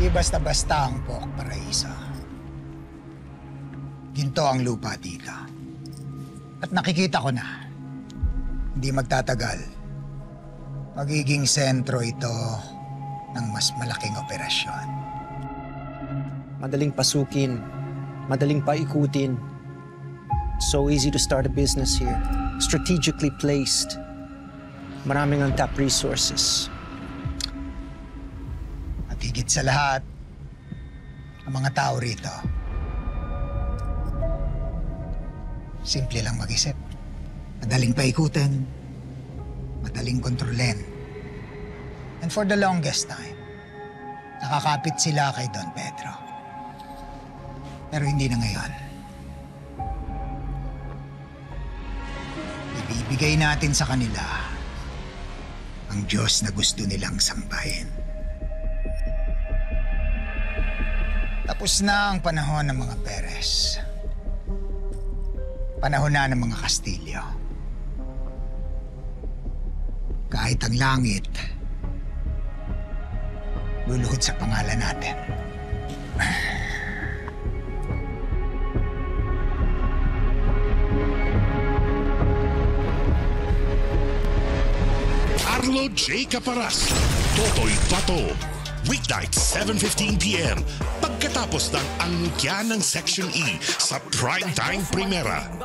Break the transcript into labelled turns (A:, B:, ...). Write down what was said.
A: Di basta-basta ang Pook Paraiso. Ginto ang lupa dito. At nakikita ko na, hindi magtatagal, magiging sentro ito ng mas malaking operasyon.
B: Madaling pasukin, madaling paikutin. So easy to start a business here. Strategically placed. Maraming untapped resources.
A: At higit sa lahat, ang mga tao rito, simple lang mag-isip. Madaling paikutin, madaling kontrolin. And for the longest time, nakakapit sila kay Don Pedro. Pero hindi na ngayon. Ibibigay natin sa kanila ang Diyos na gusto nilang sambahin. Tapos na ang panahon ng mga Perez. Panahon na ng mga Castillo. Kahit ang langit, luluhod sa pangalan natin.
C: Arlo J. Caparas, Totoy Pato. Weeknight, 7:15 p.m. Pagkatapos ng angkya ng Section E sa Primetime Primera.